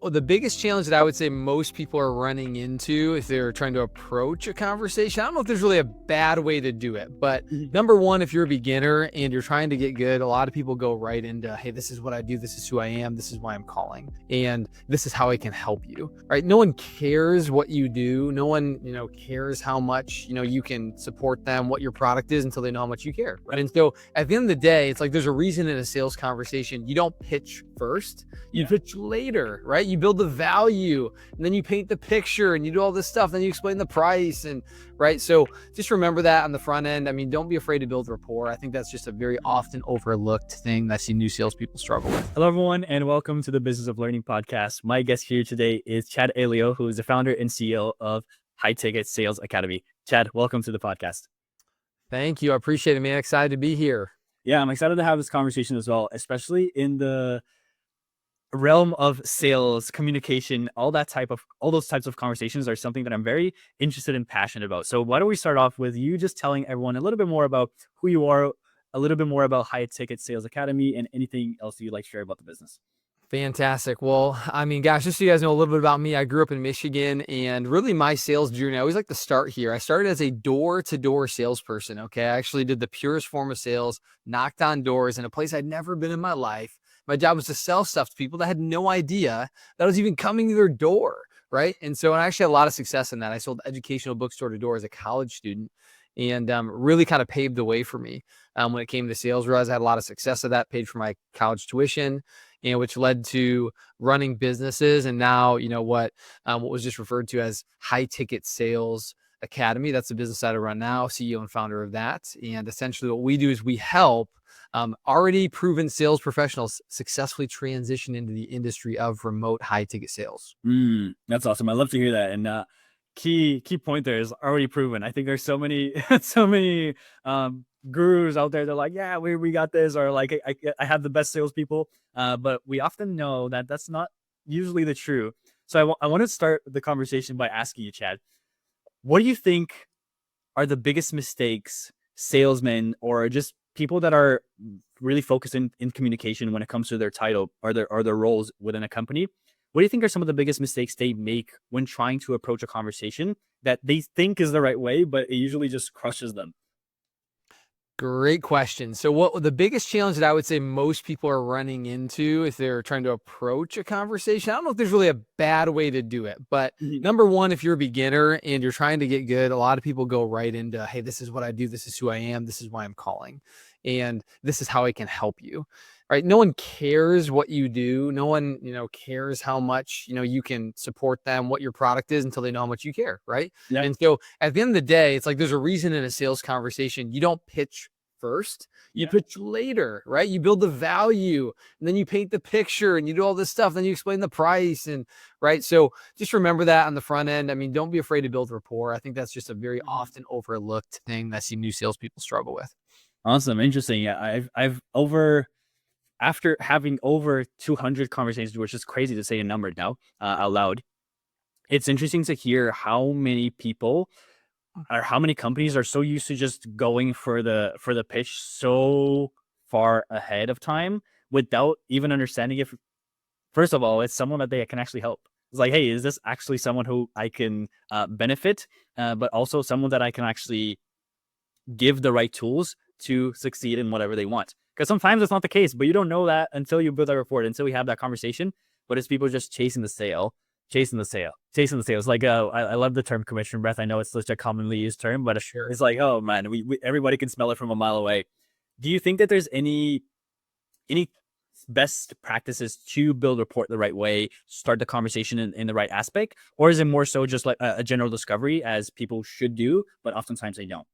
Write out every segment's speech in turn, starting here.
Well, the biggest challenge that I would say most people are running into if they're trying to approach a conversation, I don't know if there's really a bad way to do it, but Mhm. number one, if you're a beginner and you're trying to get good, a lot of people go right into, hey, this is what I do, this is who I am, this is why I'm calling, and this is how I can help you, right? No one cares what you do. No one, cares how much, you can support them, what your product is until they know how much you care, right? And so at the end of the day, it's like there's a reason in a sales conversation, you don't pitch first. You Yeah. pitch later, right? You build the value and then you paint the picture and you do all this stuff. Then you explain the price and right. So just remember that on the front end. I mean, don't be afraid to build rapport. I think that's just a very often overlooked thing that I see new salespeople struggle with. Hello, everyone, and welcome to the Business of Learning podcast. My guest here today is Chad Aleo, who is the founder and CEO of High Ticket Sales Academy. Chad, welcome to the podcast. Thank you. I appreciate it, man. Excited to be here. Yeah, I'm excited to have this conversation as well, especially in the realm of sales, communication, all those types of conversations are something that I'm very interested and passionate about. So why don't we start off with you just telling everyone a little bit more about who you are, a little bit more about High Ticket Sales Academy, and anything else you'd like to share about the business. Fantastic. Well, I mean, gosh, just so you guys know a little bit about me, I grew up in Michigan and really my sales journey, I always like to start here. I started as a door-to-door salesperson. Okay. I actually did the purest form of sales, knocked on doors in a place I'd never been in my life. My job was to sell stuff to people that had no idea that was even coming to their door. Right. And so I actually had a lot of success in that. I sold educational books door to door as a college student and really kind of paved the way for me when it came to sales. Realized I had a lot of success of that, paid for my college tuition, which led to running businesses. And now, what was just referred to as High Ticket Sales Academy. That's the business that I run now, CEO and founder of that. And essentially what we do is we help already proven sales professionals successfully transition into the industry of remote high ticket sales. That's awesome. I love to hear that. And key point there is already proven. I think there's so many so many gurus out there. They're like, yeah, we got this, or like I have the best salespeople. But we often know that that's not usually the true. So I want to start the conversation by asking you, Chad, what do you think are the biggest mistakes salesmen or just people that are really focused in communication when it comes to their title or their roles within a company? What do you think are some of the biggest mistakes they make when trying to approach a conversation that they think is the right way, but it usually just crushes them? Great question. So what the biggest challenge that I would say most people are running into if they're trying to approach a conversation, I don't know if there's really a bad way to do it, but Mhm. number one, if you're a beginner and you're trying to get good, a lot of people go right into, hey, this is what I do, this is who I am, this is why I'm calling, and this is how I can help you. Right? No one cares what you do. No one, cares how much, you can support them, what your product is until they know how much you care, right? Yeah. And so at the end of the day, it's like there's a reason in a sales conversation, you don't pitch first, you Yeah. pitch later, right? You build the value and then you paint the picture and you do all this stuff, then you explain the price and right. So just remember that on the front end. I mean, don't be afraid to build rapport. I think that's just a very Mhm. often overlooked thing that I see new salespeople struggle with. Awesome. Interesting. Yeah. I've over after having over 200 conversations, which is crazy to say a number now out loud. It's interesting to hear how many people or how many companies are so used to just going for the pitch so far ahead of time without even understanding if, first of all, it's someone that they can actually help. It's like, hey, is this actually someone who I can benefit, but also someone that I can actually give the right tools to succeed in whatever they want? Because sometimes it's not the case, but you don't know that until you build that rapport, until we have that conversation. But it's people just chasing the sale, chasing the sale, chasing the sales. Like, I love the term commission breath. I know it's such a commonly used term, but Sure. it's like, oh man, we everybody can smell it from a mile away. Do you think that there's any best practices to build rapport the right way, start the conversation in the right aspect, or is it more so just like a general discovery as people should do, but oftentimes they don't?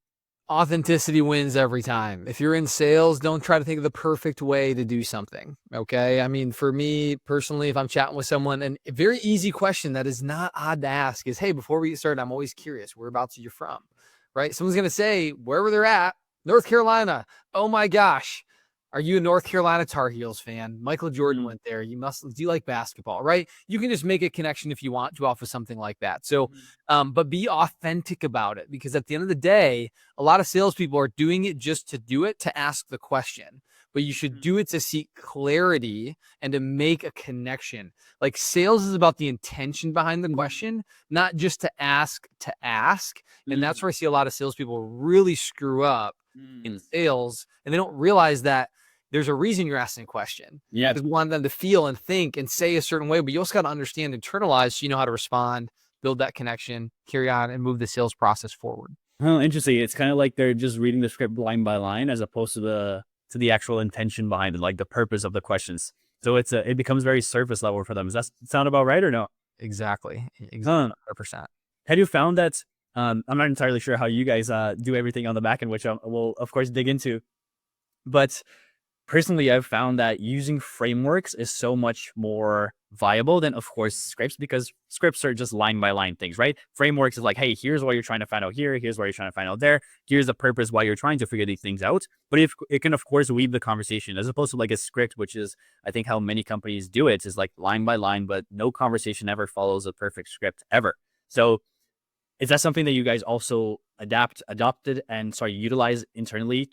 Authenticity wins every time. If you're in sales, don't try to think of the perfect way to do something. Okay. I mean, for me personally, if I'm chatting with someone, and a very easy question that is not odd to ask is, hey, before we get started, I'm always curious, whereabouts are you from? Right? Someone's going to say, wherever they're at, North Carolina. Oh my gosh. Are you a North Carolina Tar Heels fan? Michael Jordan Mhm. went there. You must, do you like basketball? Right? You can just make a connection if you want to off of something like that. So, Mhm. but be authentic about it because at the end of the day, a lot of salespeople are doing it just to do it, to ask the question. but you should do it to seek clarity and to make a connection. Like sales is about the intention behind the question, not just to ask to ask. And that's where I see a lot of salespeople really screw up in sales, and they don't realize that there's a reason you're asking a question. Yeah. Because we want them to feel and think and say a certain way, but you also got to understand, internalize, so you know how to respond, build that connection, carry on, and move the sales process forward. Oh, interesting. It's kind of like they're just reading the script line by line as opposed to the actual intention behind it, like the purpose of the questions. So it becomes very surface level for them. Does that sound about right or no? Exactly. Huh. 100%. Have you found that? I'm not entirely sure how you guys do everything on the back end, which we'll of course dig into. But personally, I've found that using frameworks is so much more viable than, of course, scripts, because scripts are just line by line things, right? Frameworks is like, hey, here's what you're trying to find out here. Here's what you're trying to find out there. Here's the purpose why you're trying to figure these things out. But if it can, of course, weave the conversation, as opposed to like a script, which is, I think, how many companies do it, is like line by line, but no conversation ever follows a perfect script ever. So is that something that you guys also adopted and utilize internally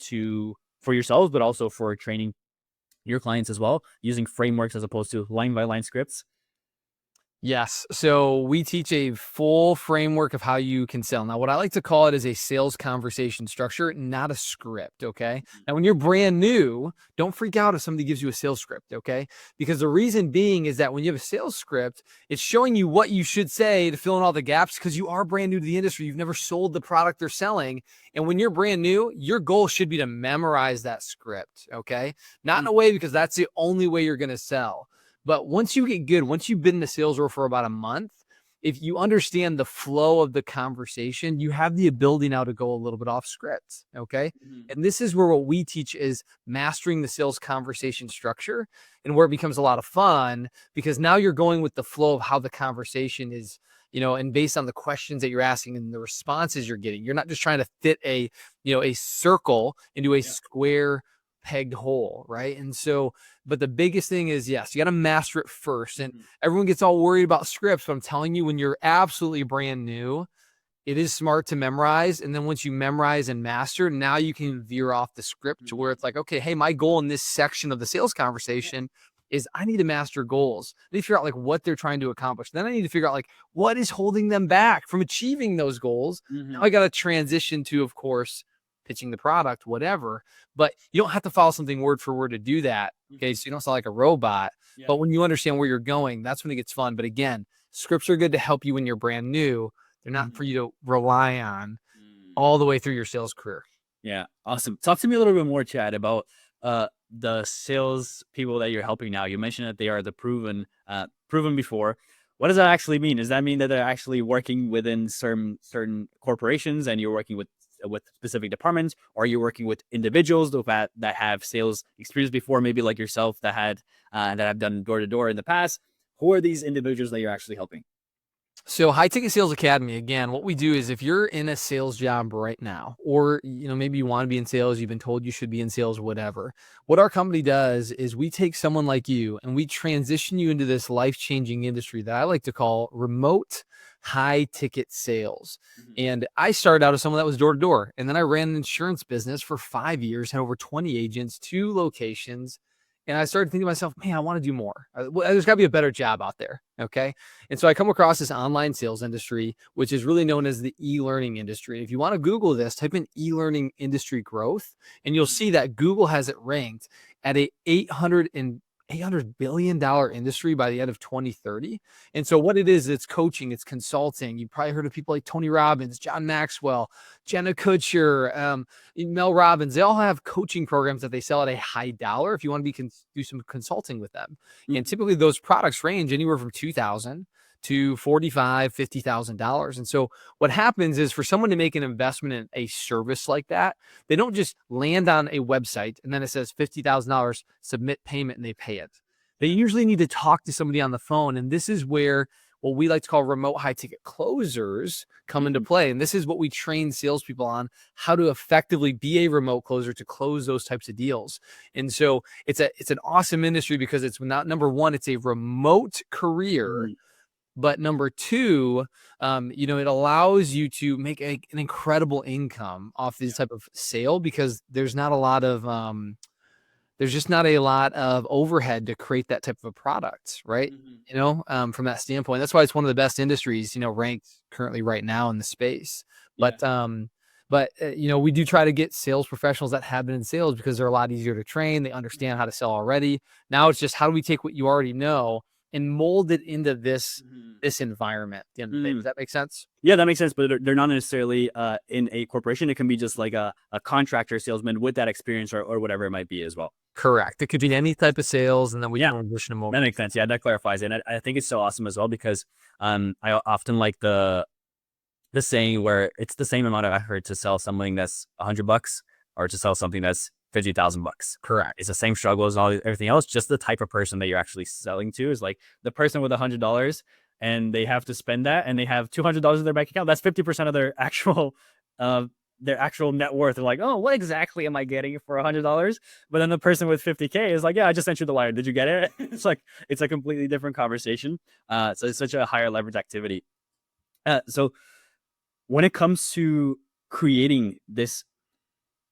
for yourselves, but also for training your clients as well, using frameworks as opposed to line by line scripts? Yes. So we teach a full framework of how you can sell. Now, what I like to call it is a sales conversation structure, not a script. Okay. Now, when you're brand new, don't freak out if somebody gives you a sales script. Okay. Because the reason being is that when you have a sales script, it's showing you what you should say to fill in all the gaps, because you are brand new to the industry. You've never sold the product they're selling. And when you're brand new, your goal should be to memorize that script. Okay. Not in a way because that's the only way you're going to sell. But once you get good, once you've been in the sales role for about a month, if you understand the flow of the conversation, you have the ability now to go a little bit off script. Okay. And this is where what we teach is mastering the sales conversation structure, and where it becomes a lot of fun, because now you're going with the flow of how the conversation is, and based on the questions that you're asking and the responses you're getting. You're not just trying to fit a circle into a square pegged hole, right? And so, but the biggest thing is, yes, you got to master it first. And everyone gets all worried about scripts, but I'm telling you, when you're absolutely brand new, it is smart to memorize. And then once you memorize and master, now you can veer off the script to where it's like, okay, hey, my goal in this section of the sales conversation is I need to master goals. I need to figure out like what they're trying to accomplish. Then I need to figure out like what is holding them back from achieving those goals. Now I got to transition to, of course, pitching the product, whatever. But you don't have to follow something word for word to do that. Okay. So you don't sound like a robot. But when you understand where you're going, that's when it gets fun. But again, scripts are good to help you when you're brand new. They're not for you to rely on all the way through your sales career. Yeah. Awesome. Talk to me a little bit more, Chad, about the sales people that you're helping now. You mentioned that they are the proven before. What does that actually mean? Does that mean that they're actually working within certain corporations and you're working with specific departments, or are you working with individuals that have sales experience before, maybe like yourself that have done door to door in the past? Who are these individuals that you're actually helping? So High Ticket Sales Academy, again, what we do is if you're in a sales job right now, or maybe you want to be in sales, you've been told you should be in sales, whatever. What our company does is we take someone like you and we transition you into this life-changing industry that I like to call remote high ticket sales. And I started out as someone that was door to door, and then I ran an insurance business for 5 years, had over 20 agents, 2 locations. And I started thinking to myself, man, I want to do more. There's got to be a better job out there. Okay. And so I come across this online sales industry, which is really known as the e-learning industry. If you want to Google this, type in e-learning industry growth, and you'll see that Google has it ranked at a $800 billion industry by the end of 2030. And so what it is, it's coaching, it's consulting. You probably heard of people like Tony Robbins, John Maxwell, Jenna Kutcher, Mel Robbins. They all have coaching programs that they sell at a high dollar if you want to do some consulting with them. And typically those products range anywhere from $2,000 to $45,000, $50,000. And so what happens is, for someone to make an investment in a service like that, they don't just land on a website and then it says $50,000, submit payment, and they pay it. They usually need to talk to somebody on the phone. And this is where what we like to call remote high ticket closers come into play. And this is what we train salespeople on, how to effectively be a remote closer to close those types of deals. And so it's an awesome industry because it's not, number one, it's a remote career. But number two, it allows you to make an incredible income off this type of sale, because there's not a lot of there's just not a lot of overhead to create that type of a product, right? From that standpoint, that's why it's one of the best industries, ranked currently right now in the space. Yeah. But we do try to get sales professionals that have been in sales because they're a lot easier to train. They understand how to sell already. Now it's just how do we take what you already know and mold it into this environment at the end of the day. Does that make sense? Yeah, that makes sense. But they're not necessarily in a corporation. It can be just like a contractor salesman with that experience or whatever it might be as well. Correct. It could be any type of sales, and then we Yeah. transition them over. That makes sense. Yeah, that clarifies it. And I think it's so awesome as well because I often like the saying where it's the same amount of effort to sell something that's $100 or to sell something that's $50,000. Correct. It's the same struggle as everything else. Just the type of person that you're actually selling to is like the person with $100 and they have to spend that and they have $200 in their bank account. That's 50% of their actual net worth. They're like, oh, what exactly am I getting for $100? But then the person with 50K is like, yeah, I just sent you the wire. Did you get it? It's a completely different conversation. So it's such a higher leverage activity. So when it comes to creating this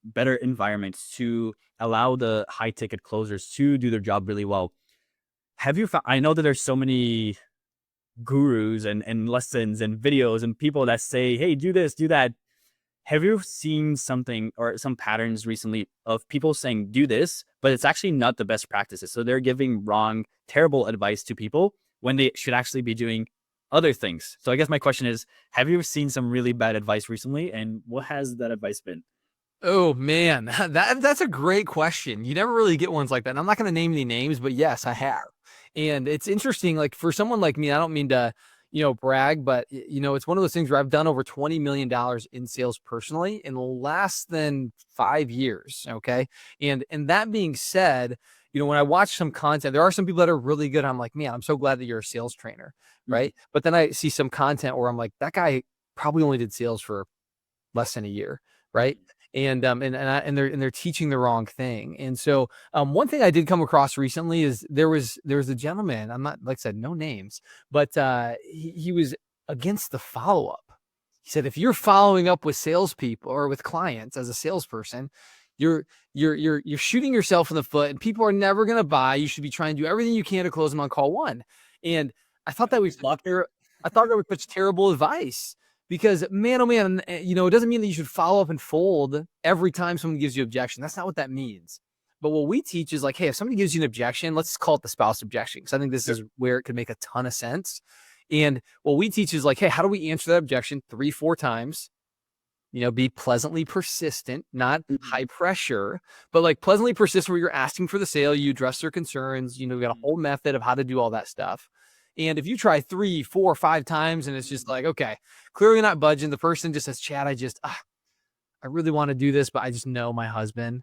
better environment to allow the high ticket closers to do their job really well, have you found, I know that there's so many gurus and lessons and videos and people that say, hey, do this, do that. Have you seen something or some patterns recently of people saying do this, but it's actually not the best practices? So they're giving wrong, terrible advice to people when they should actually be doing other things. So I guess my question is, have you seen some really bad advice recently? And what has that advice been? Oh man, that's a great question. You never really get ones like that. And I'm not going to name any names, but yes, I have. And it's interesting, like for someone like me, I don't mean to, brag, but it's one of those things where I've done over $20 million in sales personally in less than 5 years. Okay. And that being said, when I watch some content, there are some people that are really good. I'm like, man, I'm so glad that you're a sales trainer. Right. But then I see some content where I'm like, that guy probably only did sales for less than a year. Right. And they're teaching the wrong thing. And so one thing I did come across recently is there was a gentleman, I'm not, like I said, no names, but he was against the follow-up. He said, if you're following up with salespeople or with clients as a salesperson, you're shooting yourself in the foot and people are never going to buy. You should be trying to do everything you can to close them on call one. And I thought that was such terrible advice. Because man, oh man, it doesn't mean that you should follow up and fold every time someone gives you objection. That's not what that means. But what we teach is like, hey, if somebody gives you an objection, let's call it the spouse objection. Because I think this is where it could make a ton of sense. And what we teach is like, hey, how do we answer that objection 3-4 times? Be pleasantly persistent, not high pressure, but like pleasantly persistent where you're asking for the sale, you address their concerns, we got a whole method of how to do all that stuff. And if you try 3, 4, 5 times and it's just like, okay, clearly not budging, the person just says, Chad, I really want to do this, but I just know my husband,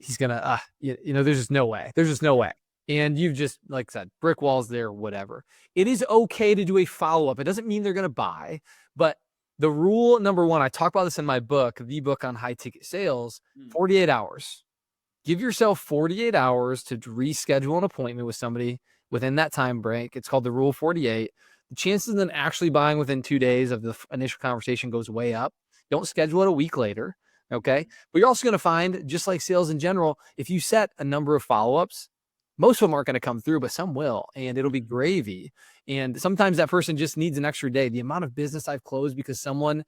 he's gonna, there's just no way. There's just no way. And you've just, like I said, brick walls there, whatever. It is okay to do a follow-up. It doesn't mean they're going to buy, but the rule number one, I talk about this in my book, the book on high ticket sales, 48 hours. Give yourself 48 hours to reschedule an appointment with somebody within that time break. It's called the rule 48. The chances of them actually buying within 2 days of the initial conversation goes way up. Don't schedule it a week later. Okay. But you're also going to find, just like sales in general, if you set a number of follow-ups, most of them aren't going to come through, but some will, and it'll be gravy. And sometimes that person just needs an extra day. The amount of business I've closed because someone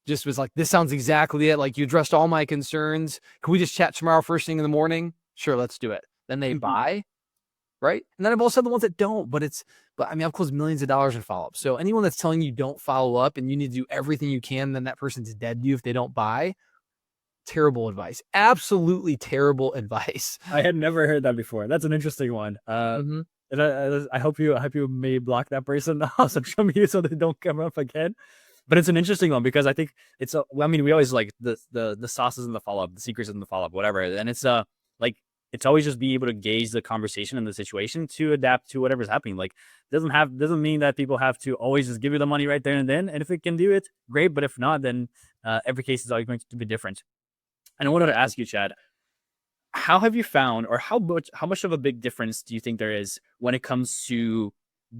just was like, this sounds exactly it. Like, you addressed all my concerns. Can we just chat tomorrow first thing in the morning? Sure, let's do it. Then they buy. Right. And then I've also had the ones that don't, but I've closed millions of dollars in follow-up. So anyone that's telling you don't follow up and you need to do everything you can, then that person's dead to you if they don't buy. Terrible advice. Absolutely terrible advice. I had never heard that before. That's an interesting one. And I hope you may block that person off social media so they don't come up again. But it's an interesting one because I think we always like the sauces in the follow-up, the secrets in the follow-up, whatever. And it's it's always just be able to gauge the conversation and the situation to adapt to whatever's happening. Like, doesn't mean that people have to always just give you the money right there and then. And if it can do it, great. But if not, then every case is always going to be different. And I wanted to ask you, Chad, how have you found, or how much of a big difference do you think there is when it comes to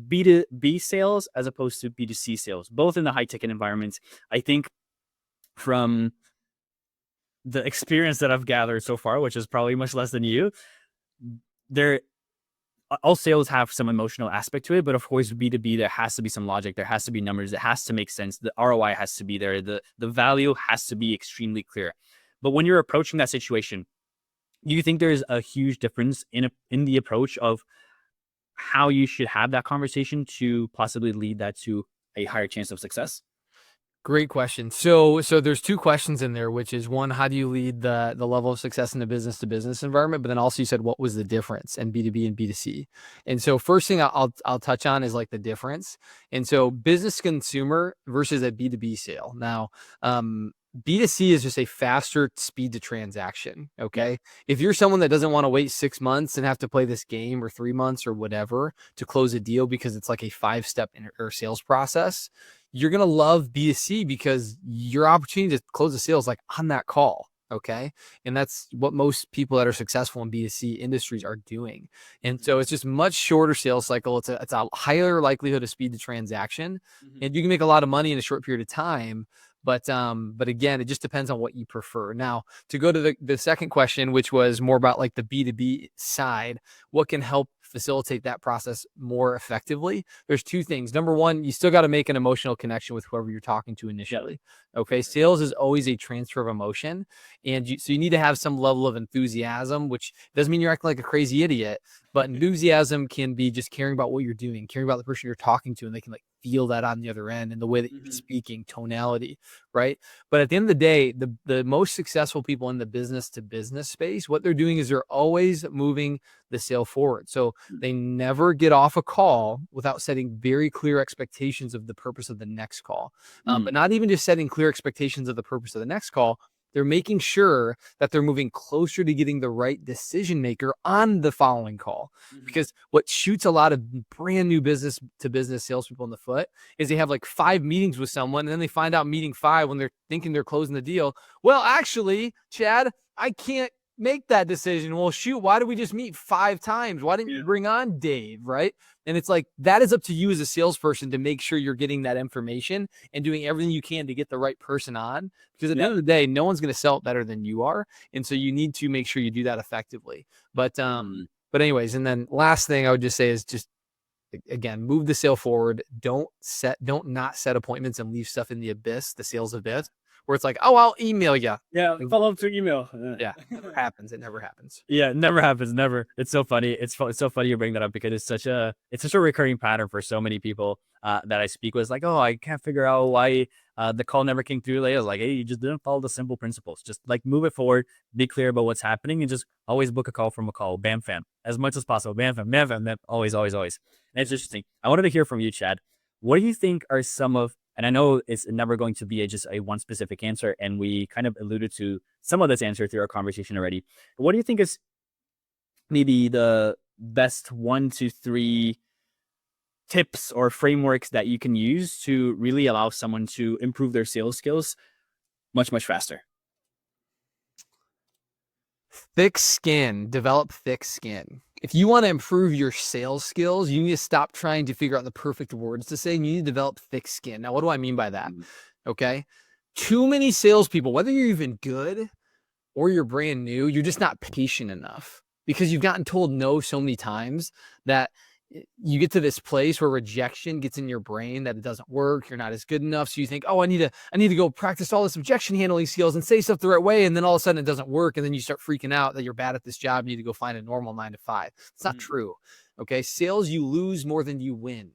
B2B sales as opposed to B2C sales, both in the high ticket environments? I think from the experience that I've gathered so far, which is probably much less than you, there all sales have some emotional aspect to it, but of course B2B, there has to be some logic, there has to be numbers, it has to make sense, the ROI has to be there, the value has to be extremely clear. But when you're approaching that situation, do you think there's a huge difference in the approach of how you should have that conversation to possibly lead that to a higher chance of success? Great question. So there's two questions in there, which is one, how do you lead the level of success in the business to business environment? But then also you said, what was the difference in B2B and B2C? And so first thing I'll touch on is like the difference. And so business consumer versus a B2B sale. Now, B2C is just a faster speed to transaction. Yeah. Okay. If you're someone that doesn't want to wait 6 months and have to play this game, or 3 months or whatever to close a deal because it's like a 5-step or sales process, you're going to love B2C because your opportunity to close a sale is like on that call. Okay. And that's what most people that are successful in B2C industries are doing. And so it's just much shorter sales cycle. It's a higher likelihood of speed to transaction, Mm-hmm. and you can make a lot of money in a short period of time. But again, it just depends on what you prefer. Now, to go to the second question, which was more about like the B2B side, what can help facilitate that process more effectively? There's two things. Number one, you still got to make an emotional connection with whoever you're talking to Yeah. initially. Okay. Sales is always a transfer of emotion. And so you need to have some level of enthusiasm, which doesn't mean you're acting like a crazy idiot, but enthusiasm can be just caring about what you're doing, caring about the person you're talking to, and they can like feel that on the other end and the way that you're Mm-hmm. speaking, tonality, right? But at the end of the day, the most successful people in the business to business space, what they're doing is they're always moving the sale forward. So they never get off a call without setting very clear expectations of the purpose of the next call. Mm-hmm. But not even just setting clear expectations of the purpose of the next call. They're making sure that they're moving closer to getting the right decision maker on the following call. Because what shoots a lot of brand new business to business salespeople in the foot is they have like 5 meetings with someone, and then they find out meeting 5 when they're thinking they're closing the deal. Well, actually, Chad, I can't make that decision. Well, shoot, why did we just meet 5 times? Why didn't you Yeah. bring on Dave? Right. And it's like that is up to you as a salesperson to make sure you're getting that information and doing everything you can to get the right person on. Because at the Yeah. end of the day, no one's going to sell it better than you are. And so you need to make sure you do that effectively. But anyways, and then last thing I would just say is just again, move the sale forward. Don't not set appointments and leave stuff in the abyss, the sales abyss, where it's like, oh, I'll email you. Yeah. Follow up through email. Yeah, never happens. It never happens. Yeah, it never happens. Never. It's so funny. It's so funny you bring that up because it's such a recurring pattern for so many people that I speak with. It's like, oh, I can't figure out why the call never came through later. Like, hey, you just didn't follow the simple principles. Just like move it forward, be clear about what's happening, and just always book a call from a call. Bam, fam, as much as possible. Bam, fam, bam, fam. Bam. Always, always, always. And it's interesting. I wanted to hear from you, Chad. What do you think are some of, and I know it's never going to be just a one specific answer, and we kind of alluded to some of this answer through our conversation already. What do you think is maybe the best 1 to 3 tips or frameworks that you can use to really allow someone to improve their sales skills much, much faster? Thick skin, develop thick skin. If you want to improve your sales skills, you need to stop trying to figure out the perfect words to say, and you need to develop thick skin. Now, what do I mean by that? Okay. Too many salespeople, whether you're even good or you're brand new, you're just not patient enough because you've gotten told no so many times that you get to this place where rejection gets in your brain that it doesn't work. You're not as good enough. So you think, oh, I need to go practice all this objection handling skills and say stuff the right way. And then all of a sudden it doesn't work. And then you start freaking out that you're bad at this job. You need to go find a normal 9 to 5. It's not true. Okay. Sales, you lose more than you win.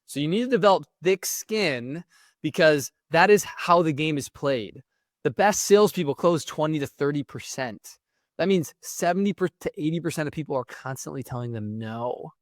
So you need to develop thick skin because that is how the game is played. The best salespeople close 20 to 30%. That means 70 to 80% of people are constantly telling them no.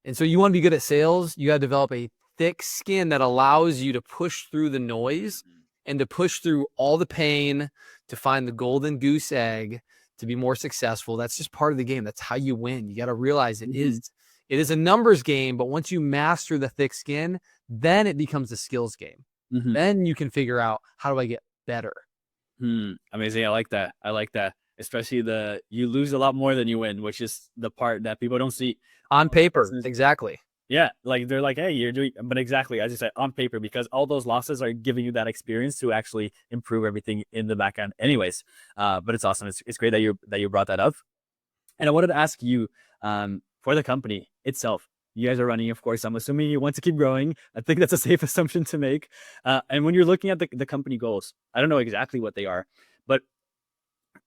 And so you want to be good at sales, you got to develop a thick skin that allows you to push through the noise and to push through all the pain to find the golden goose egg to be more successful. That's just part of the game. That's how you win. You got to realize it is a numbers game, but once you master the thick skin, then it becomes a skills game. Then you can figure out, how do I get better? Amazing. I like that. I like that. Especially you lose a lot more than you win, which is the part that people don't see on paper. Exactly. Yeah. Like they're like, hey, you're doing, but exactly as you said, on paper, because all those losses are giving you that experience to actually improve everything in the back end anyways. But it's awesome. It's great that you brought that up. And I wanted to ask you, for the company itself, you guys are running, of course. I'm assuming you want to keep growing. I think that's a safe assumption to make. And when you're looking at the company goals, I don't know exactly what they are, but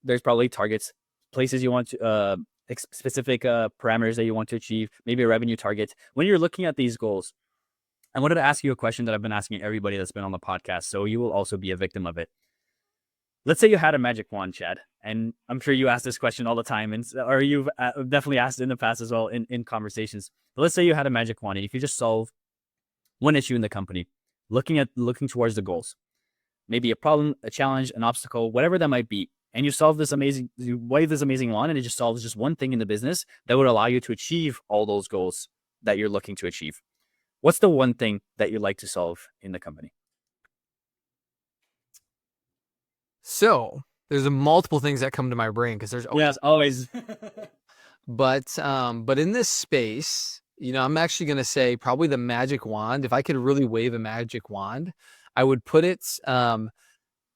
there's probably targets, places you want to, specific parameters that you want to achieve, maybe a revenue target. When you're looking at these goals, I wanted to ask you a question that I've been asking everybody that's been on the podcast, so you will also be a victim of it. Let's say you had a magic wand, Chad, and I'm sure you ask this question all the time, and or you've definitely asked it in the past as well in conversations. But let's say you had a magic wand and you could just solve one issue in the company, looking towards the goals, maybe a problem, a challenge, an obstacle, whatever that might be, and you wave this amazing wand, and it just solves just one thing in the business that would allow you to achieve all those goals that you're looking to achieve. What's the one thing that you'd like to solve in the company? So there's a multiple things that come to my brain because there's always, Yes, always. but in this space, I'm actually going to say probably the magic wand. If I could really wave a magic wand, I would put it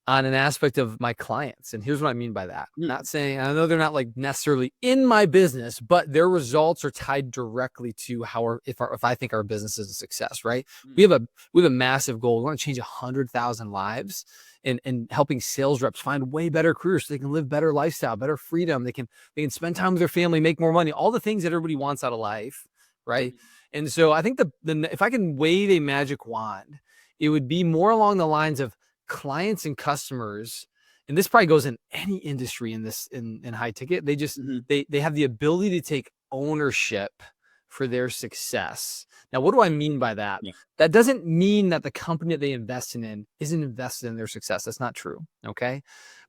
on an aspect of my clients. And here's what I mean by that. Not saying, I know they're not like necessarily in my business, but their results are tied directly to if I think our business is a success, right? We have a massive goal. We want to change 100,000 lives and helping sales reps find way better careers so they can live better lifestyle, better freedom. They can spend time with their family, make more money, all the things that everybody wants out of life, right? And so I think if I can wave a magic wand, it would be more along the lines of clients and customers, and this probably goes in any industry in high ticket. They just they have the ability to take ownership for their success. Now, what do I mean by that? Yeah. That doesn't mean that the company that they invest in isn't invested in their success. That's not true. Okay.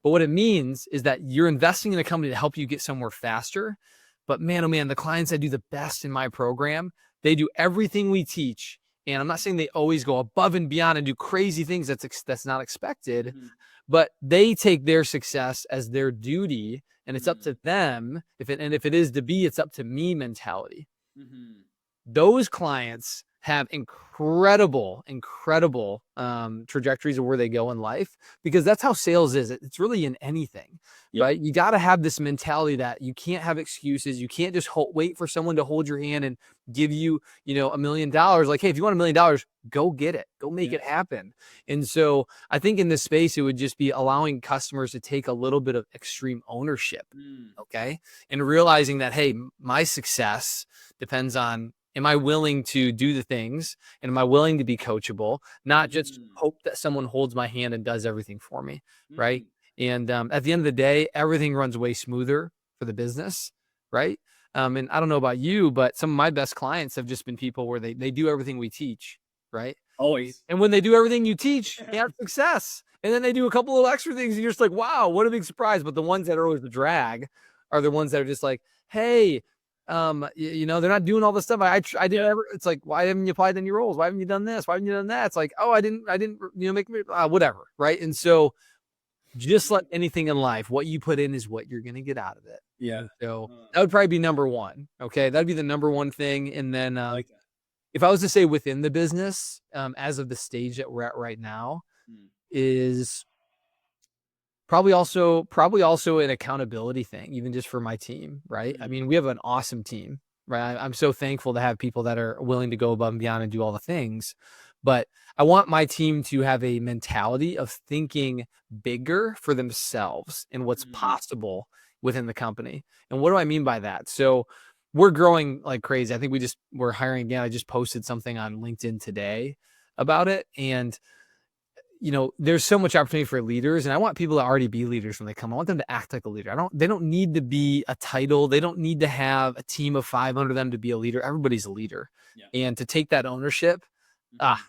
But what it means is that you're investing in a company to help you get somewhere faster. But man, oh man, the clients that do the best in my program, they do everything we teach. And I'm not saying they always go above and beyond and do crazy things that's not expected, but they take their success as their duty, and it's up to them. If it is to be, it's up to me mentality. Those clients have incredible trajectories of where they go in life, because that's how sales is. It's really in anything, right? You got to have this mentality that you can't have excuses. You can't just wait for someone to hold your hand and give you, $1 million. Like, hey, if you want $1 million, go get it, go make it happen. And so I think in this space, it would just be allowing customers to take a little bit of extreme ownership. Okay. And realizing that, hey, my success depends on, am I willing to do the things, and am I willing to be coachable, not just hope that someone holds my hand and does everything for me, right? And at the end of the day, everything runs way smoother for the business, right? And I don't know about you, but some of my best clients have just been people where they do everything we teach, right? Always. And when they do everything you teach, they have success. And then they do a couple of extra things, and you're just like, wow, what a big surprise. But the ones that are always the drag are the ones that are just like, hey, they're not doing all the stuff I did ever. It's like, why haven't you applied any roles? Why haven't you done this? Why haven't you done that? It's like, oh, I didn't, make me, whatever. Right. And so just like anything in life, what you put in is what you're going to get out of it. Yeah. So that would probably be number one. Okay. That'd be the number one thing. And then, like that. If I was to say within the business, as of the stage that we're at right now, is probably also an accountability thing, even just for my team, right? I mean, we have an awesome team, right? I'm so thankful to have people that are willing to go above and beyond and do all the things. But I want my team to have a mentality of thinking bigger for themselves and what's possible within the company. And what do I mean by that? So we're growing like crazy. I think we're hiring again. I just posted something on LinkedIn today about it. And there's so much opportunity for leaders, and I want people to already be leaders when they come. I want them to act like a leader. They don't need to be a title. They don't need to have a team of 5 under them to be a leader. Everybody's a leader. And to take that ownership,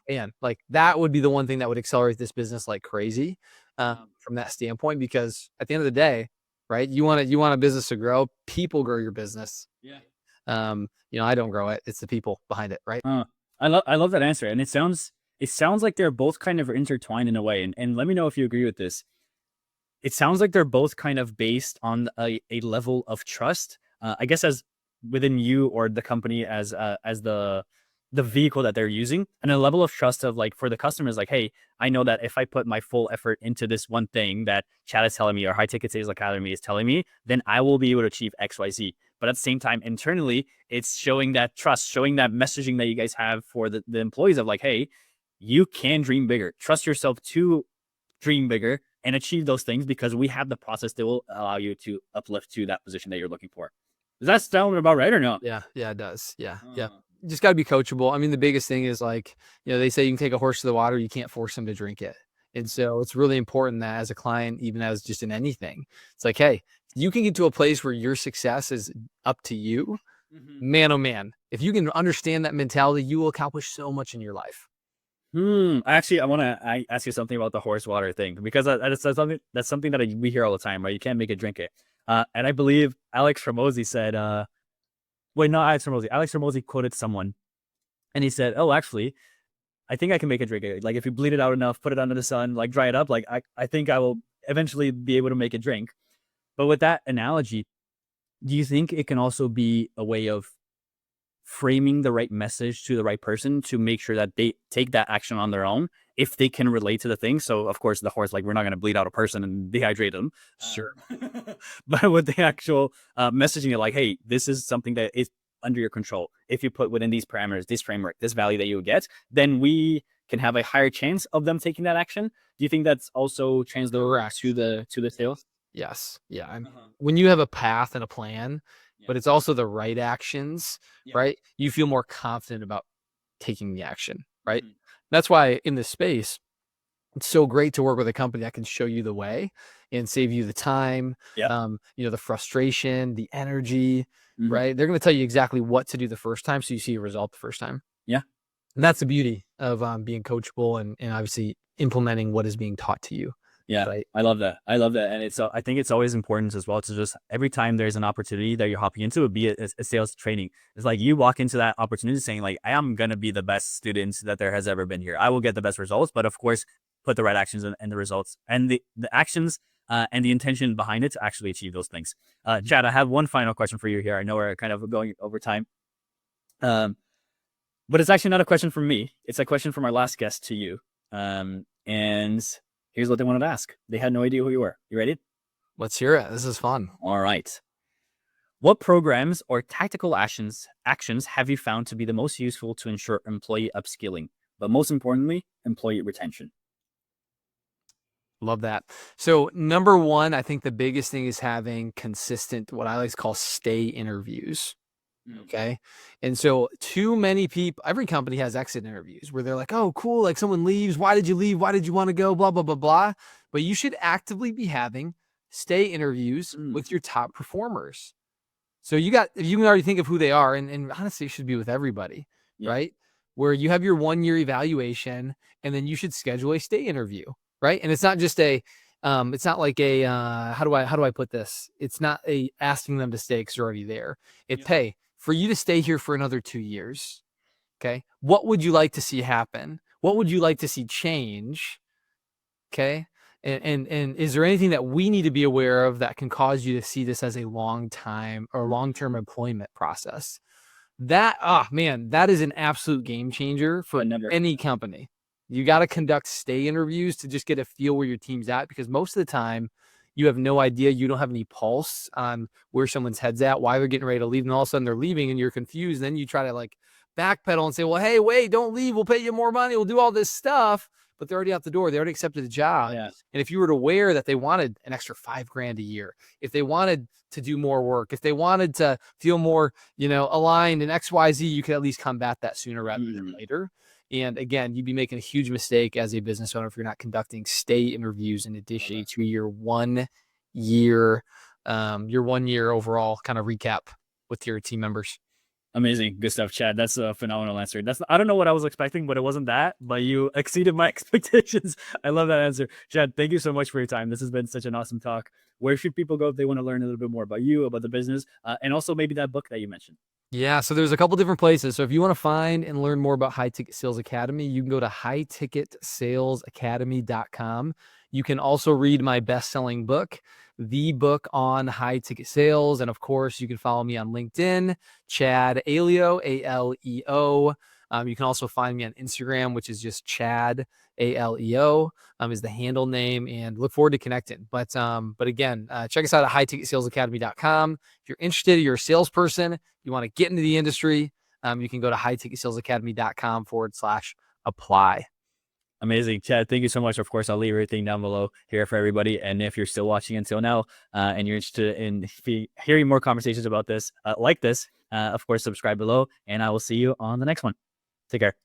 man, like that would be the one thing that would accelerate this business like crazy, from that standpoint, because at the end of the day, right, you want a business to grow, people grow your business. I don't grow it. It's the people behind it. Right. I love that answer. And it sounds like they're both kind of intertwined in a way. And let me know if you agree with this. It sounds like they're both kind of based on a level of trust, I guess, as within you or the company as the the vehicle that they're using, and a level of trust of like for the customers, like, hey, I know that if I put my full effort into this one thing that Chad is telling me or High Ticket Sales Academy is telling me, then I will be able to achieve XYZ. But at the same time, internally, it's showing that trust, showing that messaging that you guys have for the employees of like, hey, you can dream bigger. Trust yourself to dream bigger and achieve those things because we have the process that will allow you to uplift to that position that you're looking for. Does that sound about right or no? Yeah, yeah, it does. Yeah, yeah. You just got to be coachable. I mean, the biggest thing is like, they say you can take a horse to the water, you can't force him to drink it. And so it's really important that as a client, even as just in anything, it's like, hey, you can get to a place where your success is up to you. Man, oh man, if you can understand that mentality, you will accomplish so much in your life. Actually, I want to ask you something about the horse water thing because that's something that we hear all the time, right? You can't make it, drink it. And I believe Alex Ramosi said, wait, not Alex Ramosi. Alex Ramosi quoted someone, and he said, "Oh, actually, I think I can make it, drink it. Like if you bleed it out enough, put it under the sun, like dry it up, like I think I will eventually be able to make it drink." But with that analogy, do you think it can also be a way of framing the right message to the right person to make sure that they take that action on their own if they can relate to the thing? So of course the horse, like we're not going to bleed out a person and dehydrate them, Sure. but with the actual messaging, like, hey, this is something that is under your control. If you put within these parameters, this framework, this value that you get, then we can have a higher chance of them taking that action. Do you think that's also transferable to the sales? Yes. Yeah. When you have a path and a plan, but it's also the right actions, right? You feel more confident about taking the action, right? That's why in this space, it's so great to work with a company that can show you the way and save you the time, Yeah. the frustration, the energy, Mhm. right? They're going to tell you exactly what to do the first time, so you see a result the first time. Yeah. And that's the beauty of being coachable and obviously implementing what is being taught to you. Yeah, Right. I love that. I love that. And I think it's always important as well to just every time there's an opportunity that you're hopping into, be it a sales training. It's like you walk into that opportunity saying like, I am going to be the best student that there has ever been here. I will get the best results, but of course, put the right actions and the results and the actions and the intention behind it to actually achieve those things. Chad, I have one final question for you here. I know we're kind of going over time. But it's actually not a question from me. It's a question from our last guest to you. And here's what they wanted to ask. They had no idea who you were. You ready? Let's hear it. This is fun. All right. What programs or tactical actions have you found to be the most useful to ensure employee upskilling, but most importantly, employee retention? Love that. So number one, I think the biggest thing is having consistent, what I like to call stay interviews. Okay. And so too many people, every company has exit interviews where they're like, oh, cool. Like someone leaves. Why did you leave? Why did you want to go? Blah, blah, blah, blah. But you should actively be having stay interviews with your top performers. So you can already think of who they are. And honestly, it should be with everybody, right? Where you have your 1-year evaluation and then you should schedule a stay interview, right? And it's not just it's not like a, how do I put this? It's not a asking them to stay because they're already there. It's, hey, for you to stay here for another 2 years, okay? What would you like to see happen? What would you like to see change? Okay. And is there anything that we need to be aware of that can cause you to see this as a long-term employment process? That, man, that is an absolute game changer for any company. You got to conduct stay interviews to just get a feel where your team's at, because most of the time you have no idea. You don't have any pulse on where someone's head's at, why they're getting ready to leave, and all of a sudden they're leaving and you're confused. Then you try to like backpedal and say, well, hey, wait, don't leave. We'll pay you more money. We'll do all this stuff. But they're already out the door. They already accepted the job. Yeah. And if you were aware that they wanted an extra $5,000 a year, if they wanted to do more work, if they wanted to feel more, aligned in XYZ, you could at least combat that sooner rather than later. And again, you'd be making a huge mistake as a business owner if you're not conducting stay interviews in addition to your 1 year, overall kind of recap with your team members. Amazing. Good stuff, Chad. That's a phenomenal answer. I don't know what I was expecting, but it wasn't that, but you exceeded my expectations. I love that answer. Chad, thank you so much for your time. This has been such an awesome talk. Where should people go if they want to learn a little bit more about you, about the business, and also maybe that book that you mentioned? Yeah, so there's a couple different places. So if you want to find and learn more about High Ticket Sales Academy, you can go to highticketsalesacademy.com. You can also read my best-selling book, The Book on High Ticket Sales. And of course, you can follow me on LinkedIn, Chad Aleo, Aleo. You can also find me on Instagram, which is just Chad Aleo is the handle name, and look forward to connecting. But again, check us out at highticketsalesacademy.com. If you're interested, you're a salesperson, you want to get into the industry, you can go to highticketsalesacademy.com/apply. Amazing. Chad, thank you so much. Of course, I'll leave everything down below here for everybody. And if you're still watching until now and you're interested in hearing more conversations about this, of course, subscribe below, and I will see you on the next one. Take care.